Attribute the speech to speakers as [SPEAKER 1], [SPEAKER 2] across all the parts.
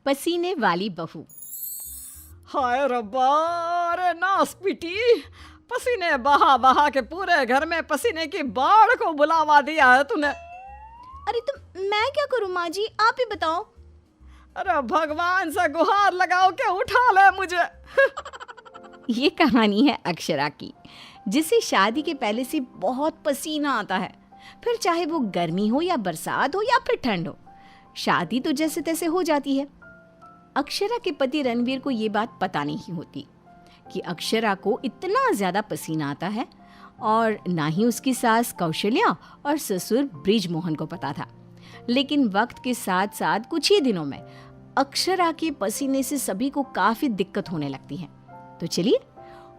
[SPEAKER 1] पसीने वाली बहू।
[SPEAKER 2] हाय रब्बा, अरे नास पीटी, पसीने बहा बहा के पूरे घर में पसीने की बाढ़ को बुलावा दिया है तूने।
[SPEAKER 1] अरे तो मैं क्या करूं माँ जी, आप ही बताओ।
[SPEAKER 2] अरे भगवान से गुहार लगाओ के उठा ले मुझे।
[SPEAKER 1] ये कहानी है अक्षरा की, जिसे शादी के पहले से बहुत पसीना आता है, फिर चाहे वो गर्मी हो या बरसात हो या फिर ठंड हो, शादी तो जैसे तैसे हो जाती है। अक्षरा के पति रणवीर को ये बात पता नहीं होती कि अक्षरा को इतना ज्यादा पसीना आता है, और ना ही उसकी सास कौशल्या और ससुर ब्रिजमोहन को पता था। लेकिन वक्त के साथ साथ कुछ ही दिनों में अक्षरा के पसीने से सभी को काफी दिक्कत होने लगती है। तो चलिए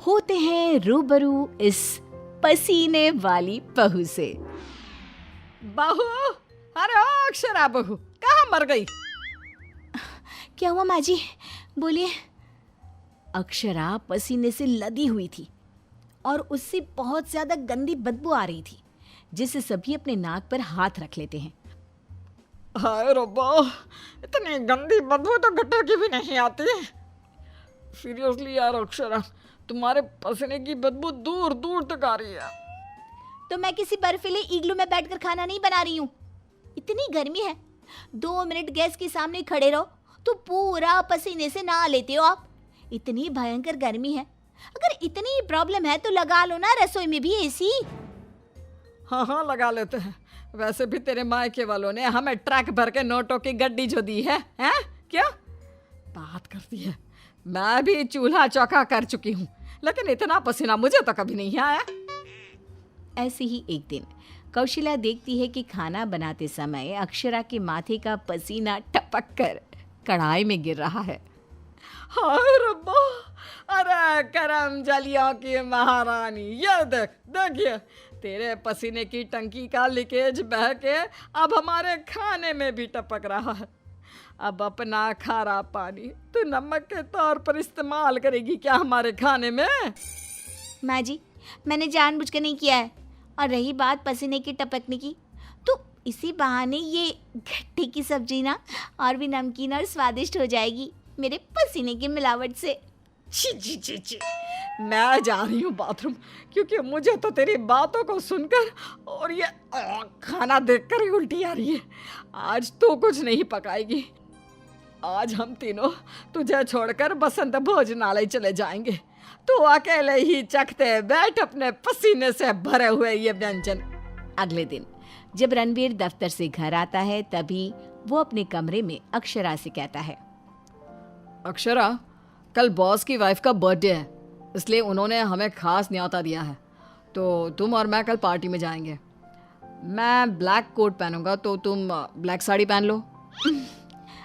[SPEAKER 1] होते हैं रूबरू इस पसीने वाली बहू से।
[SPEAKER 2] बहू, अरे ओ अक्षरा बहू, कहाँ मर गई?
[SPEAKER 1] क्या हुआ माँ जी, बोलिए। अक्षरा पसीने से लदी हुई थी और उससे बहुत ज्यादा गंदी बदबू आ रही थी, जिससे सभी अपने नाक पर हाथ रख लेते हैं।
[SPEAKER 2] हाय रब्बा, इतनी गंदी बदबू तो गटर की भी नहीं आती। सीरियसली यार अक्षरा, तुम्हारे पसीने की बदबू दूर दूर तक आ रही है।
[SPEAKER 1] तो मैं किसी बर्फीले इग्लू में बैठकर खाना नहीं बना रही हूँ। इतनी गर्मी है, 2 मिनट गैस के सामने खड़े रहो तो पूरा पसीने से नहा लेते हो आप। इतनी भयंकर गर्मी है, अगर इतनी प्रॉब्लम है तो लगा लो ना रसोई में भी एसी।
[SPEAKER 2] हाँ हाँ लगा लेते हैं। वैसे भी तेरे मायके वालों ने हमें ट्रक भर के नोटों की गड्डी जो दी है, हैं? क्या बात करती है? मैं भी चूल्हा चौका कर चुकी हूँ, लेकिन इतना पसीना मुझे तो कभी नहीं आया।
[SPEAKER 1] ऐसे ही एक दिन कौशल्या देखती है कि खाना बनाते समय अक्षरा के माथे का पसीना टपक कर कढ़ाई में गिर रहा है।
[SPEAKER 2] हाय रब्बा, अरे करम जलियों की महारानी, ये देख, देखिए तेरे पसीने की टंकी का लीकेज बह के अब हमारे खाने में भी टपक रहा है। अब अपना खारा पानी तू नमक के तौर पर इस्तेमाल करेगी क्या हमारे खाने में?
[SPEAKER 1] माँ जी, मैंने जानबूझकर नहीं किया है। और रही बात पसीने की टपकने की, तो इसी बहाने ये घट्टी की सब्जी ना और भी नमकीन और स्वादिष्ट हो जाएगी मेरे पसीने की मिलावट से।
[SPEAKER 2] छी छी छी छी, मैं जा रही हूँ बाथरूम, क्योंकि मुझे तो तेरी बातों को सुनकर और ये खाना देखकर ही उल्टी आ रही है। आज तो कुछ नहीं पकाएगी। आज हम तीनों तुझे छोड़कर बसंत भोजनालय चले जाएंगे। तू अकेले ही चखते बैठ अपने पसीने से भरे हुए ये व्यंजन।
[SPEAKER 1] अगले दिन जब रणवीर दफ्तर से घर आता है, तभी वो अपने कमरे में अक्षरा से कहता है,
[SPEAKER 2] अक्षरा, कल बॉस की वाइफ का बर्थडे है, इसलिए उन्होंने हमें खास न्योता दिया है, तो तुम और मैं कल पार्टी में जाएंगे। मैं ब्लैक कोट पहनूंगा, तो तुम ब्लैक साड़ी पहन लो।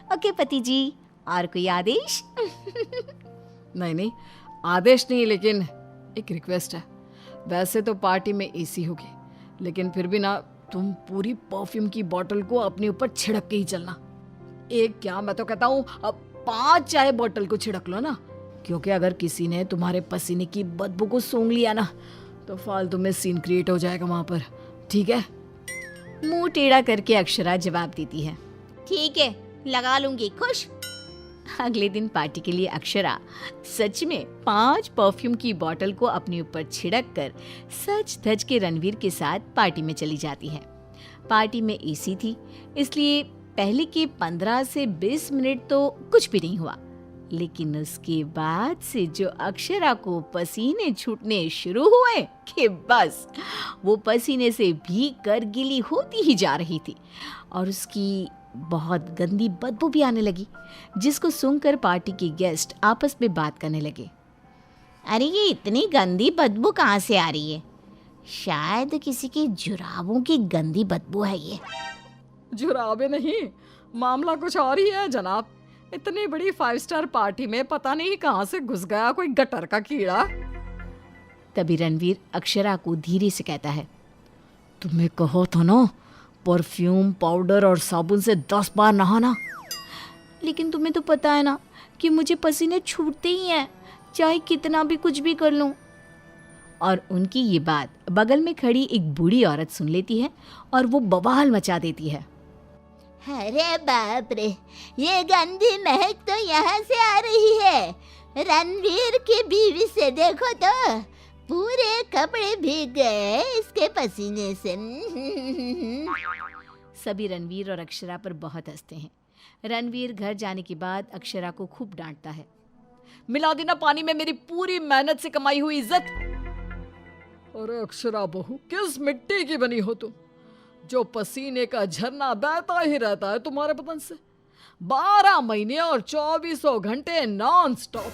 [SPEAKER 1] ओके पति जी, और कोई आदेश?
[SPEAKER 2] नहीं नहीं, आदेश नहीं, लेकिन एक रिक्वेस्ट है। वैसे तो पार्टी में एसी होगी, लेकिन फिर भी ना तुम पूरी परफ्यूम की बोतल को अपने ऊपर छिड़क के ही चलना। एक क्या, मैं तो कहता हूँ 5 चाय बोतल को छिड़क लो ना, क्योंकि अगर किसी ने तुम्हारे पसीने की बदबू को सूंघ लिया ना तो फालतू में सीन क्रिएट हो जाएगा वहां पर, ठीक है?
[SPEAKER 1] मुंह टेढ़ा करके अक्षरा जवाब देती है, ठीक है, लगा लूंगी, खुश। अगले दिन पार्टी के लिए अक्षरा सच में 5 परफ्यूम की बोतल को अपने ऊपर छिड़क कर सज धज के रणवीर के साथ पार्टी में चली जाती है। पार्टी में एसी थी, इसलिए पहले के 15 से 20 मिनट तो कुछ भी नहीं हुआ, लेकिन उसके बाद से जो अक्षरा को पसीने छूटने शुरू हुए कि बस वो पसीने से भीग कर गीली होती ही जा रही थी, और उसकी बहुत गंदी बदबू भी आने लगी, जिसको सुनकर पार्टी के गेस्ट आपस में बात करने लगे। अरे ये इतनी गंदी बदबू कहाँ से आ रही है? शायद किसी के जुराबों की गंदी बदबू है ये।
[SPEAKER 2] जुराबे नहीं, मामला कुछ और ही है जनाब। इतनी बड़ी 5 स्टार पार्टी में पता नहीं कहाँ से घुस गया कोई गटर का कीड़ा।
[SPEAKER 1] तभी रणवीर अक्षरा को धीरे से कहता है, तुम्हें कहो तो ना परफ्यूम, पाउडर और साबुन से 10 बार नहाना। लेकिन तुम्हें तो पता है ना कि मुझे पसीने छूटते ही हैं, चाहे कितना भी कुछ भी कर लूं। और उनकी ये बात बगल में खड़ी एक बूढ़ी औरत सुन लेती है और वो बवाल मचा देती है।
[SPEAKER 3] अरे बाप रे, ये गंदी महक तो यहाँ से आ रही है। रणवीर की बीवी से देखो तो पूरे कपड़े भीग गए इसके पसीने से।
[SPEAKER 1] सभी रणवीर और अक्षरा पर बहुत हंसते हैं। रणवीर घर जाने के बाद अक्षरा को खूब डांटता है।
[SPEAKER 2] मिला देना पानी में मेरी पूरी मेहनत से कमाई हुई इज्जत। अरे अक्षरा बहू, किस मिट्टी की बनी हो तुम, जो पसीने का झरना बहता ही रहता है तुम्हारे बदन से 12 महीने और 2400 घंटे नॉन स्टॉप।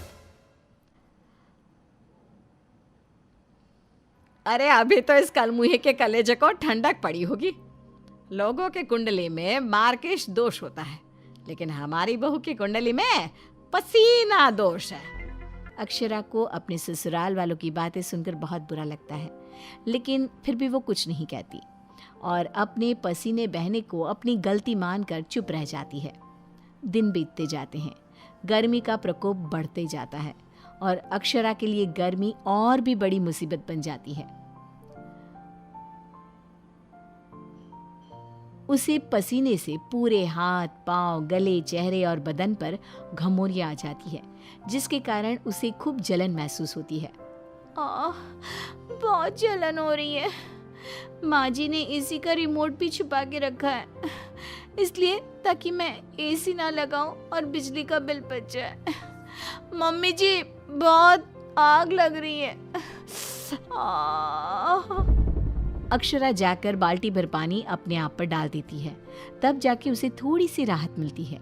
[SPEAKER 1] अरे अभी तो इस कलमुहे के कलेजे को ठंडक पड़ी होगी। लोगों के कुंडली में मार्केश दोष होता है, लेकिन हमारी बहू की कुंडली में पसीना दोष है। अक्षरा को अपने ससुराल वालों की बातें सुनकर बहुत बुरा लगता है, लेकिन फिर भी वो कुछ नहीं कहती और अपने पसीने बहने को अपनी गलती मानकर चुप रह जाती है। दिन बीतते जाते हैं, गर्मी का प्रकोप बढ़ते जाता है और अक्षरा के लिए गर्मी और भी बड़ी मुसीबत बन जाती है। उसे पसीने से पूरे हाथ, पांव, गले, चेहरे और बदन पर घमौरियां आ जाती है, जिसके कारण उसे खूब जलन महसूस होती है। बहुत जलन हो रही है। माँ जी ने एसी का रिमोट भी छुपा के रखा है, इसलिए ताकि मैं एसी ना लगाऊं और बिजली का बिल बच जाए। मम्मी जी, बहुत आग लग रही है। अक्षरा जाकर बाल्टी भर पानी अपने आप पर डाल देती है। तब जाके उसे थोड़ी सी राहत मिलती है।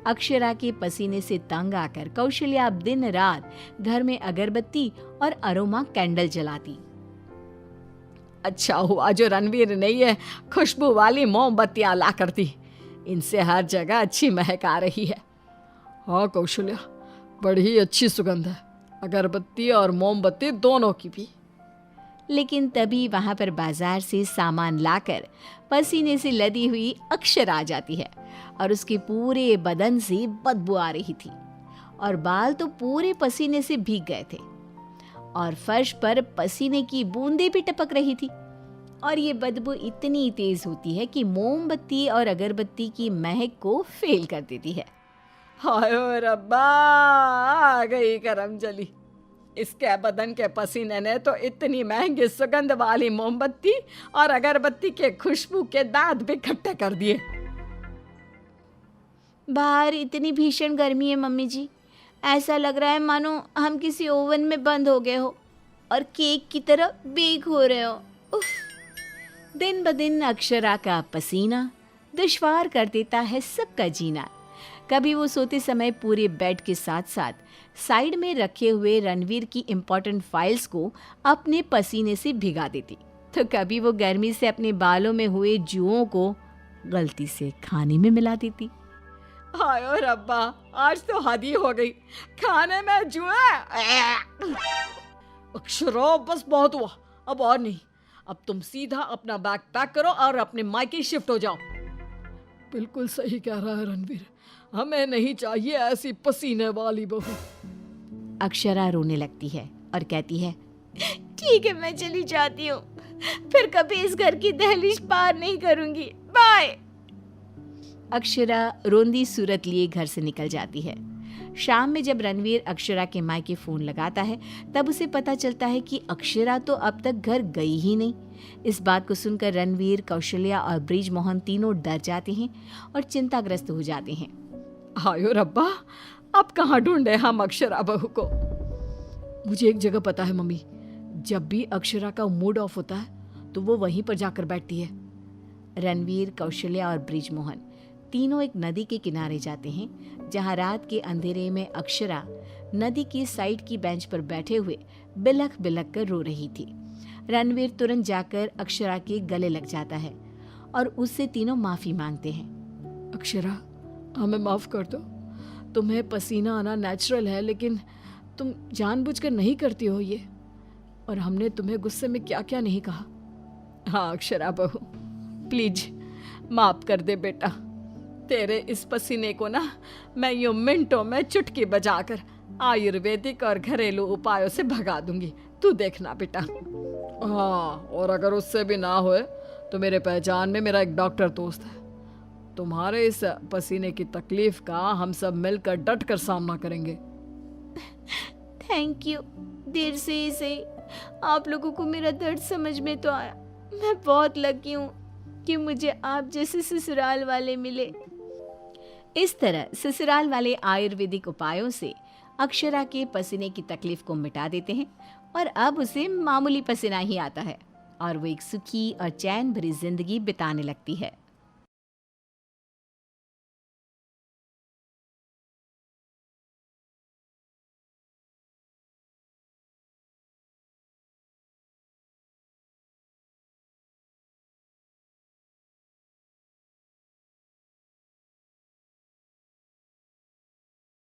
[SPEAKER 1] अक्षरा के पसीने से तंग आकर कौशल्या अब दिन रात घर में अगरबत्ती और अरोमा कैंडल जलाती।
[SPEAKER 2] अच्छा हुआ जो रणवीर ने ये खुशबू वाली मोमबत्तियां ला कर दी, इनसे हर जगह अच्छी महक आ रही है। हाँ कौशल्या, बड़ी अच्छी सुगंध है, अगरबत्ती और मोमबत्ती दोनों की भी।
[SPEAKER 1] लेकिन तभी वहां पर बाजार से सामान लाकर पसीने से लदी हुई अक्षरा आ जाती है और उसके पूरे बदन से बदबू आ रही थी और बाल तो पूरे पसीने से भीग गए थे और फर्श पर पसीने की बूंदें भी टपक रही थी। और ये बदबू इतनी तेज होती है कि मोमबत्ती और अगरबत्ती की महक को फेल कर देती है।
[SPEAKER 2] हाय रब्बा, आ गई करम जली। इसके बदन के पसीने ने तो इतनी महंगी सुगंध वाली मोमबत्ती और अगरबत्ती के खुशबू के दांत भी खट्टे कर दिए।
[SPEAKER 1] बाहर इतनी भीषण गर्मी है मम्मी जी, ऐसा लग रहा है मानो हम किसी ओवन में बंद हो गए हो और केक की तरह बेक हो रहे हो। उफ। दिन ब दिन अक्षरा का पसीना दुश्वार कर देता है सबका जीना। कभी वो सोते समय पूरे बेड के साथ साथ साइड में रखे हुए रणवीर की इम्पोर्टेंट फाइल्स को अपने पसीने से भिगा देती, तो कभी वो गर्मी से अपने बालों में हुए जुओं को गलती से खाने में मिला देती।
[SPEAKER 2] हाय रब्बा, आज तो हद ही हो गई, खाने में जुए। अक्षरा बस बहुत हुआ, अब और नहीं। अब तुम सीधा अपना बैग पैक करो और अपने मायके शिफ्ट हो जाओ। बिल्कुल सही कह रहा है रणवीर, हमें नहीं चाहिए ऐसी पसीने वाली बहू।
[SPEAKER 1] अक्षरा रोने लगती है और कहती है, ठीक है मैं चली जाती हूँ, फिर कभी इस घर की दहलीज पार नहीं करूंगी, बाय। अक्षरा रोंदी सूरत लिए घर से निकल जाती है। शाम में जब रणवीर अक्षरा के मायके फोन लगाता है, तब उसे पता चलता है कि अक्षरा तो अब तक घर गई ही नहीं। इस बात को सुनकर रणवीर, कौशल्या और ब्रिजमोहन तीनों डर जाते हैं और चिंताग्रस्त हो जाते हैं।
[SPEAKER 2] हायो रब्बा, अब कहाँ ढूंढे हम अक्षरा बहू को। मुझे एक जगह पता है मम्मी, जब भी अक्षरा का मूड ऑफ होता है तो वो वहीं पर जाकर बैठती है।
[SPEAKER 1] रणवीर, कौशल्या और ब्रिजमोहन तीनों एक नदी के किनारे जाते हैं, जहां रात के अंधेरे में अक्षरा नदी की साइड की बेंच पर बैठे हुए बिलख बिलख कर रो रही थी। रणवीर तुरंत जाकर अक्षरा के गले लग जाता है और उससे तीनों माफी मांगते हैं।
[SPEAKER 2] अक्षरा, हमें माफ कर दो, तुम्हें पसीना आना नेचुरल है, लेकिन तुम जानबूझकर नहीं करती हो ये, और हमने तुम्हें गुस्से में क्या क्या नहीं कहा। हाँ अक्षरा बहू, प्लीज माफ कर दे बेटा। तेरे इस पसीने को ना मैं यूं मिनटों में चुटकी बजाकर आयुर्वेदिक और घरेलू उपायों से भगा दूंगी, तू देखना बेटा। हाँ, और अगर उससे भी ना होए तो मेरे पहचान में मेरा एक डॉक्टर दोस्त है, तुम्हारे इस पसीने की तकलीफ का हम सब मिलकर डट कर सामना करेंगे।
[SPEAKER 1] Thank you. देर से ही सही आप लोगों को मेरा दर्द समझ में तो आया। मैं बहुत लकी हूँ कि मुझे आप जैसे ससुराल वाले मिले। इस तरह ससुराल वाले आयुर्वेदिक उपायों से अक्षरा के पसीने की तकलीफ को मिटा देते हैं और अब उसे मामूली पसीना ही आता है और वो एक सुखी और चैन भरी जिंदगी बिताने लगती है।